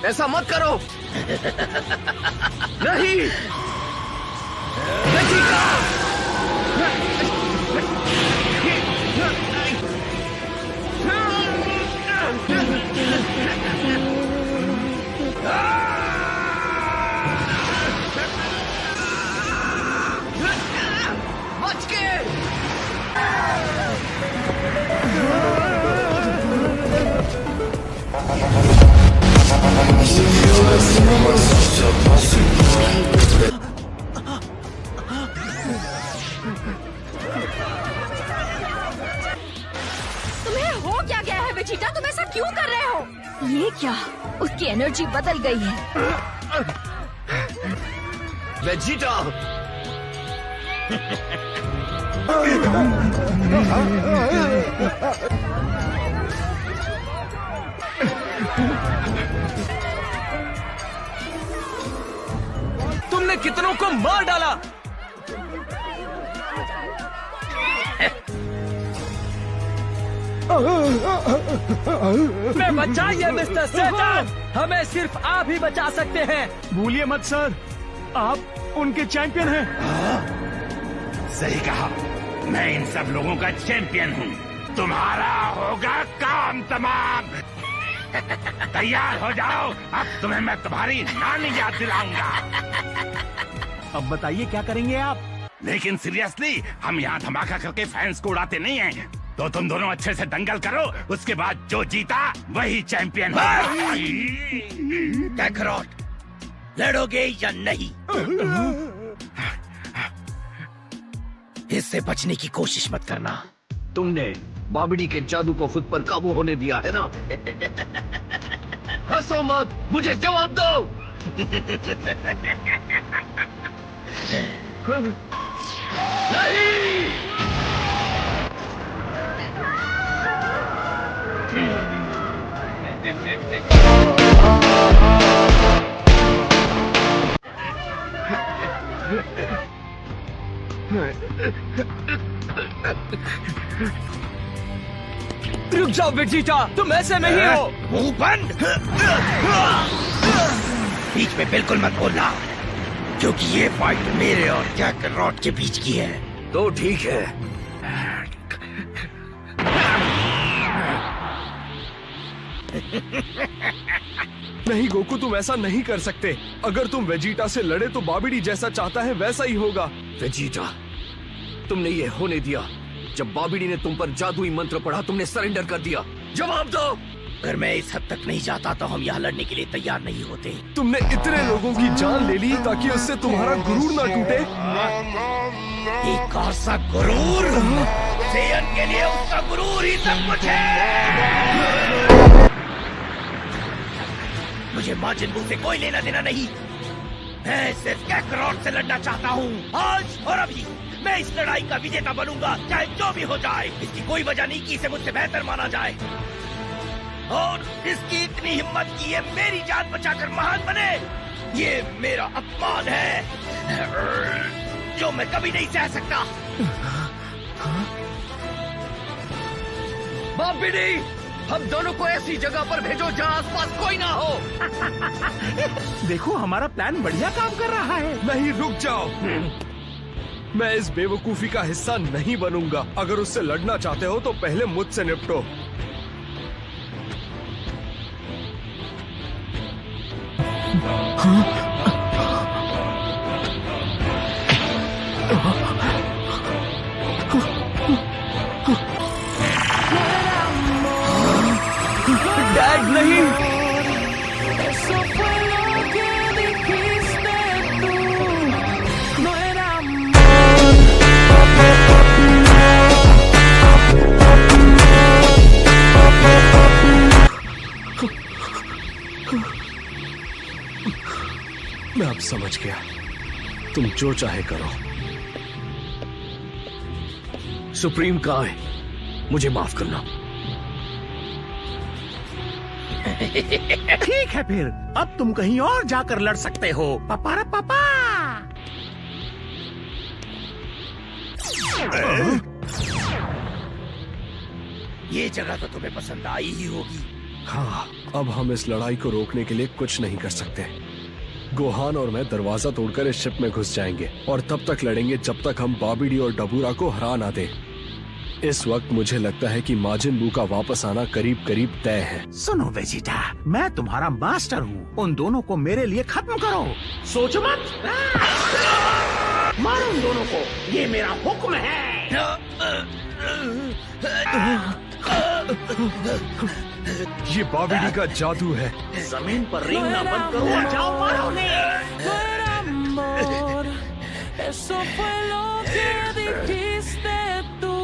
ऐसा मत करो। नहीं, वेजिटा! बच के! तुम्हें हो क्या गया है वेजिटा? तुम ऐसा क्यों कर रहे हो? ये क्या? उसकी एनर्जी बदल गई है। वेजिटा! तुमने कितनों को मार डाला। मैं बचाइए मिस्टर सेटन, हमें सिर्फ आप ही बचा सकते हैं। भूलिए मत सर, आप उनके चैंपियन हैं। सही कहा, मैं इन सब लोगों का चैंपियन हूँ। तुम्हारा होगा काम तमाम। तैयार हो जाओ, अब तुम्हें मैं तुम्हारी नानी याद दिलाऊंगा। अब बताइए क्या करेंगे आप? लेकिन सीरियसली, हम यहाँ धमाका करके फैंस को उड़ाते नहीं हैं। तो तुम दोनों अच्छे से दंगल करो, उसके बाद जो जीता वही चैंपियन। कैकरॉट, लड़ोगे या नहीं? इससे बचने की कोशिश मत करना। तुमने बाबिडी के जादू को खुद पर काबू होने दिया है ना? हंसो मत, मुझे जवाब दो। नहीं! रुक जाओ वेजिटा, तुम ऐसे नहीं हो। मुंह बंद। बीच में बिल्कुल मत बोलना, क्योंकि ये फाइट मेरे और कैकरॉट के बीच की है। तो ठीक है। नहीं गोकू, तुम ऐसा नहीं कर सकते। अगर तुम वेजिटा से लड़े तो बाबिडी जैसा चाहता है वैसा ही होगा। वेजिटा, तुमने ये होने दिया। जब बाबिडी ने तुम पर जादुई मंत्र पढ़ा, तुमने सरेंडर कर दिया। जवाब दो। अगर मैं इस हद तक नहीं जाता तो हम यहाँ लड़ने के लिए तैयार नहीं होते। तुमने इतने लोगों की जान ले ली ताकि उससे तुम्हारा गुरूर ना टूटे। एक और सा गुरूर? सेयन के लिए उसका गुरूर ही सब कुछ है। मुझे माजिन बू से कोई लेना देना नहीं। मैं सिर्फ कैकरॉट से लड़ना चाहता हूँ, आज और अभी। मैं इस लड़ाई का विजेता बनूंगा, चाहे जो भी हो जाए। इसकी कोई वजह नहीं कि इसे मुझसे बेहतर माना जाए, और इसकी इतनी हिम्मत कि ये मेरी जान बचाकर महान बने। ये मेरा अपमान है जो मैं कभी नहीं सह सकता। बाबिडी, हम दोनों को ऐसी जगह पर भेजो जहाँ आसपास कोई ना हो। देखो, हमारा प्लान बढ़िया काम कर रहा है। नहीं, रुक जाओ। मैं इस बेवकूफी का हिस्सा नहीं बनूंगा। अगर उससे लड़ना चाहते हो तो पहले मुझसे निपटो। डैड नहीं। मैं अब समझ गया, तुम जो चाहे करो। सुप्रीम कहाँ है? मुझे माफ करना। ठीक है फिर, अब तुम कहीं और जाकर लड़ सकते हो। पापा रे पापा। ये जगह तो तुम्हें पसंद आई ही होगी। हाँ, अब हम इस लड़ाई को रोकने के लिए कुछ नहीं कर सकते। गोहान और मैं दरवाजा तोड़कर इस शिप में घुस जाएंगे और तब तक लड़ेंगे जब तक हम बाबिडी और डबूरा को हरा ना दे। इस वक्त मुझे लगता है कि माजिन बू का वापस आना करीब करीब तय है। सुनो वेजिटा, मैं तुम्हारा मास्टर हूँ। उन दोनों को मेरे लिए खत्म करो। सोच मत, मारो उन दोनों को, ये मेरा हुक्म है। ये बाबिडी का जादू है। जमीन पर रेंगना बंद करो और जाओ मारो उन्हें।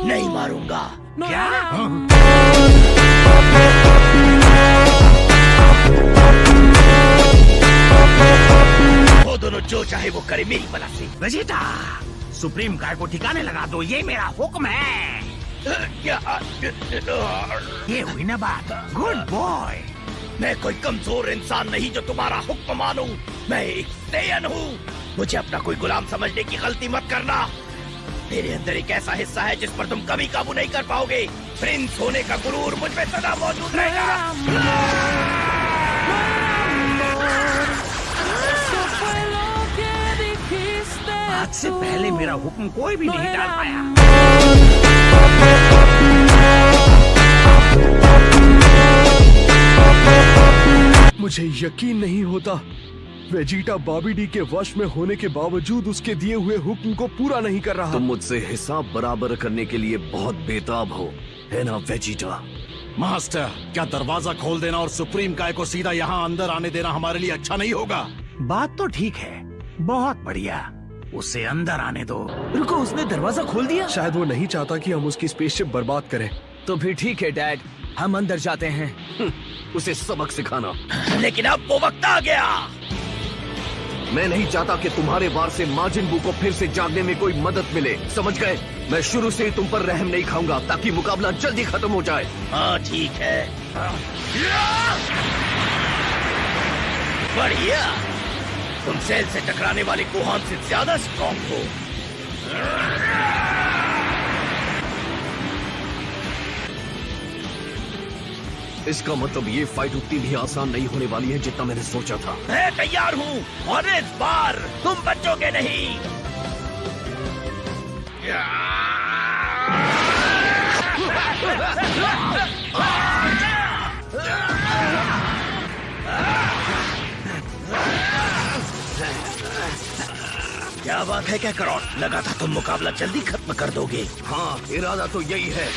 नहीं मारूंगा। क्या? वो दोनों जो चाहे वो करे मेरी बला से। वेजिटा, सुप्रीम काय को ठिकाने लगा दो, ये मेरा हुक्म है। क्या? ये हुई ना बात। Good boy. मैं कोई कमजोर इंसान नहीं जो तुम्हारा हुक्म मानूं। मैं एक सेयन हूँ। मुझे अपना कोई गुलाम समझने की गलती मत करना। मेरे अंदर एक ऐसा हिस्सा है जिस पर तुम कभी काबू नहीं कर पाओगे। प्रिंस होने का गुरूर मुझ में सदा मौजूद रहेगा। आज से पहले मेरा हुक्म कोई भी नहीं टाल पाया। मुझे यकीन नहीं होता वेजिटा बाबिडी के वश में होने के बावजूद उसके दिए हुए हुक्म को पूरा नहीं कर रहा। तुम मुझसे हिसाब बराबर करने के लिए बहुत बेताब हो, है ना वेजिटा? मास्टर, क्या दरवाजा खोल देना और सुप्रीम काय को सीधा यहाँ अंदर आने देना हमारे लिए अच्छा नहीं होगा? बात तो ठीक है, बहुत बढ़िया। उसे अंदर आने दो। रुको, उसने दरवाजा खोल दिया। शायद वो नहीं चाहता कि हम उसकी स्पेसशिप बर्बाद करें। तो फिर ठीक है डैड, हम अंदर जाते हैं। उसे सबक सिखाना। लेकिन अब वो वक्त आ गया। मैं नहीं चाहता कि तुम्हारे वार से माजिन बू को फिर से जागने में कोई मदद मिले, समझ गए? मैं शुरू से ही तुम पर रहम नहीं खाऊंगा ताकि मुकाबला जल्दी खत्म हो जाए। हाँ ठीक है। बढ़िया, तुम सेल से टकराने वाले गोहान से ज्यादा स्ट्रॉन्ग हो। इसका मतलब ये फाइट उतनी भी आसान नहीं होने वाली है जितना मैंने सोचा था। मैं तैयार हूँ और इस बार तुम बचोगे नहीं। क्या बात है कैकरॉट, लगा था तुम मुकाबला जल्दी खत्म कर दोगे। हाँ, इरादा तो यही है।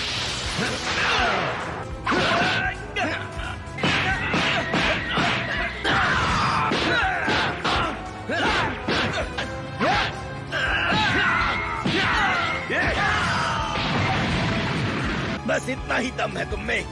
बस इतना ही दम है तुम में।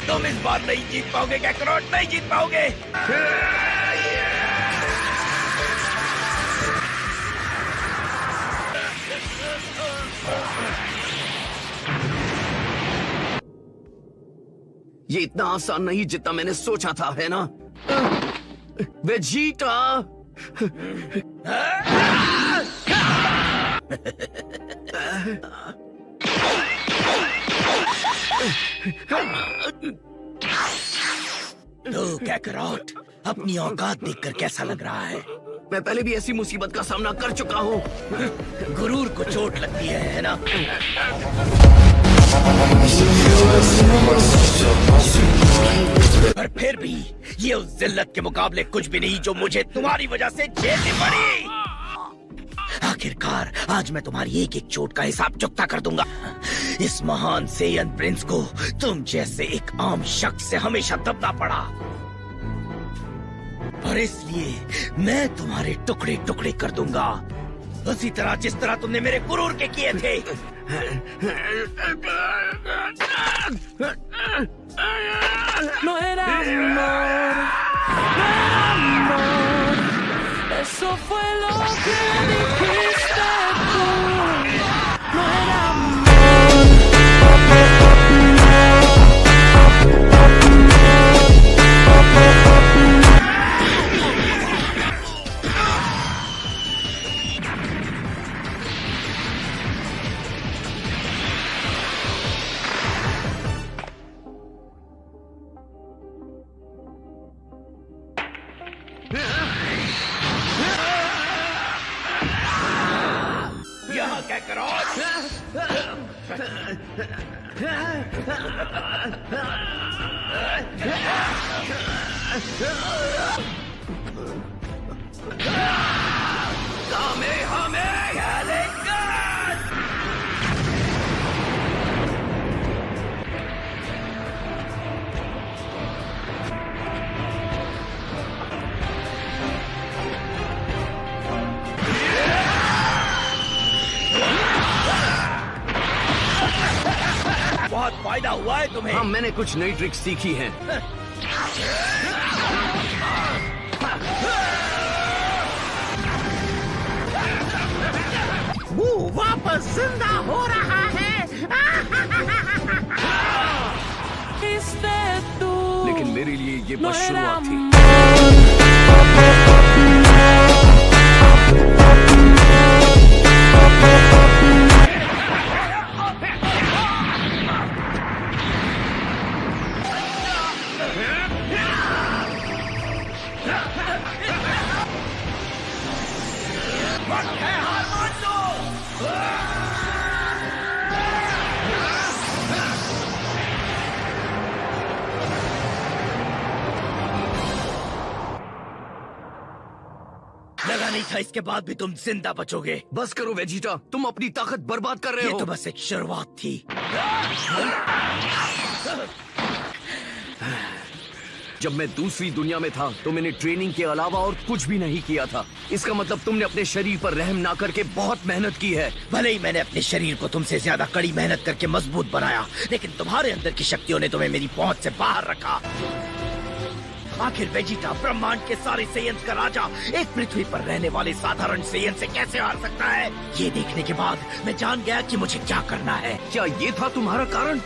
तुम इस बार नहीं जीत पाओगे कैकरॉट, नहीं जीत पाओगे। ये इतना आसान नहीं जितना मैंने सोचा था, है ना वेजिटा? तो कैकरॉट, अपनी औकात देखकर कैसा लग रहा है? मैं पहले भी ऐसी मुसीबत का सामना कर चुका हूँ। गुरूर को चोट लगती है ना? पर फिर भी ये उस जिल्लत के मुकाबले कुछ भी नहीं जो मुझे तुम्हारी वजह से झेलनी पड़ी। आखिरकार आज मैं तुम्हारी एक एक चोट का हिसाब चुकता कर दूंगा। इस महान सेयन प्रिंस को तुम जैसे एक आम शख्स से हमेशा दबना पड़ा, और इसलिए मैं तुम्हारे टुकड़े टुकड़े कर दूंगा, उसी तरह जिस तरह तुमने मेरे गुरूर के किए थे। No era amor, no era amor, eso fue lo que dijiste tú. No era amor. यहाँ क्या करो? बहुत फायदा हुआ है तुम्हें। हाँ, मैंने कुछ नई ट्रिक्स सीखी हैं। वो वापस जिंदा हो रहा है। Dijiste tú. लेकिन मेरे लिए ये No बस era शुरुआत थी। लगा नहीं था इसके बाद भी तुम जिंदा बचोगे। बस करो वेजिटा, तुम अपनी ताकत बर्बाद कर रहे ये हो। तो बस एक शुरुआत थी। जब मैं दूसरी दुनिया में था तो मैंने ट्रेनिंग के अलावा और कुछ भी नहीं किया था। इसका मतलब तुमने अपने शरीर पर रहम ना करके बहुत मेहनत की है। भले ही मैंने अपने शरीर को तुमसे ज्यादा कड़ी मेहनत करके मजबूत बनाया, लेकिन तुम्हारे अंदर की शक्तियों ने तुम्हें मेरी पहुंच से बाहर रखा। आखिर वेजिटा ब्रह्मांड के सारे सेयंस का राजा एक पृथ्वी पर रहने वाले साधारण सेयन से कैसे हार सकता है? ये देखने के बाद मैं जान गया कि मुझे क्या करना है। क्या ये था तुम्हारा कारण?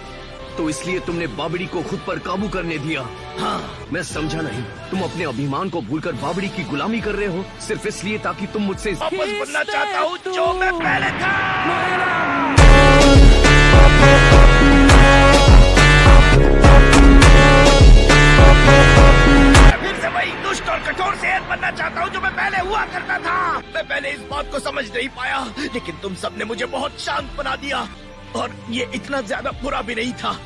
तो इसलिए तुमने बाबड़ी को खुद पर काबू करने दिया। हाँ, मैं समझा नहीं। तुम अपने अभिमान को भूलकर बाबड़ी की गुलामी कर रहे हो सिर्फ इसलिए ताकि तुम मुझसे वापस बनना चाहता हूँ जो मैं पहले था। No era amor. फिर से वही दुष्ट और कठोर सेयन बनना चाहता हूँ जो मैं पहले हुआ करता था। मैं पहले इस बात को समझ नहीं पाया, लेकिन तुम सबने मुझे बहुत शांत बना दिया, और ये इतना ज्यादा बुरा भी नहीं था।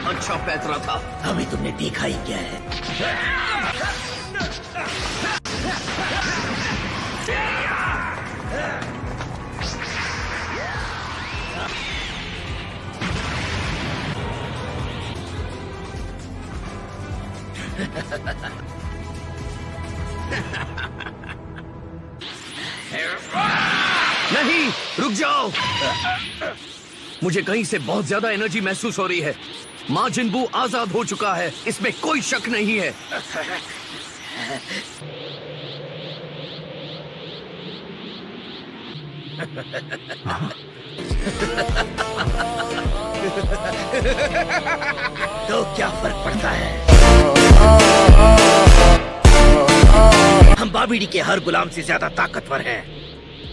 अच्छा पैतरा था। अभी तुमने देखा ही क्या है। नहीं, रुक जाओ। मुझे कहीं से बहुत ज्यादा एनर्जी महसूस हो रही है। माँ जिनबू आजाद हो चुका है, इसमें कोई शक नहीं है। तो क्या फर्क पड़ता है? हम बाबिडी के हर गुलाम से ज्यादा ताकतवर हैं।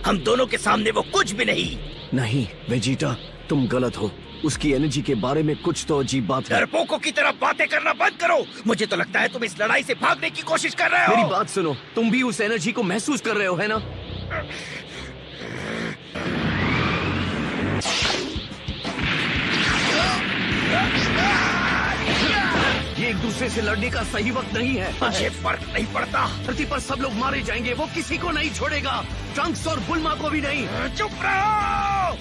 हम दोनों के सामने वो कुछ भी नहीं। नहीं वेजिटा, तुम गलत हो। उसकी एनर्जी के बारे में कुछ तो अजीब बात है। डरपोकों की तरह बातें करना बंद करो। मुझे तो लगता है तुम इस लड़ाई से भागने की कोशिश कर रहे हो। मेरी बात सुनो, तुम भी उस एनर्जी को महसूस कर रहे हो, है ना? ये एक दूसरे से लड़ने का सही वक्त नहीं है। मुझे फर्क नहीं पड़ता। धरती पर सब लोग मारे जाएंगे, वो किसी को नहीं छोड़ेगा, ट्रंक्स और बुल्मा को भी नहीं। चुप रहो।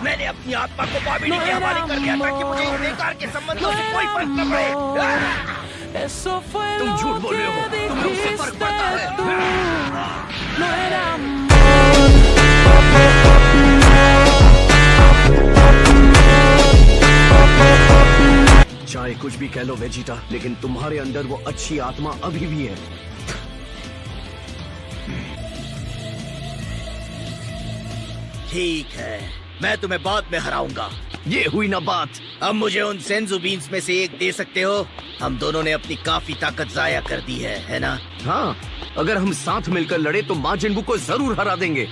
मैंने अपनी आत्मा को बाबिडी के हवाले कर दिया था कि मुझे इन बेकार के संबंधों से कोई फर्क न पड़े। तुम झूठ बोल रहे हो, तुम्हें उससे फर्क पड़ता है। चाहे कुछ भी कह लो वेजिटा, लेकिन तुम्हारे अंदर वो अच्छी आत्मा अभी भी है। ठीक है, मैं तुम्हें बाद में हराऊंगा। ये हुई ना बात। अब मुझे उन सेंजू बीन्स में से एक दे सकते हो? हम दोनों ने अपनी काफी ताकत जाया कर दी है ना? हाँ, अगर हम साथ मिलकर लड़े तो माँ जिन्बू को जरूर हरा देंगे।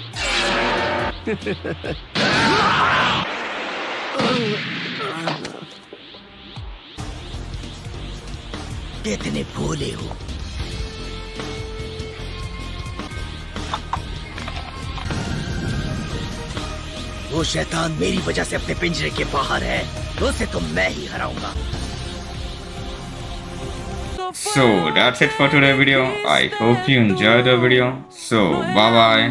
कितने भोले हो। वो शैतान मेरी वजह से अपने पिंजरे के बाहर है, उसे तो मैं ही हराऊंगा। So that's it for today's video. I hope you enjoyed the video. So bye bye.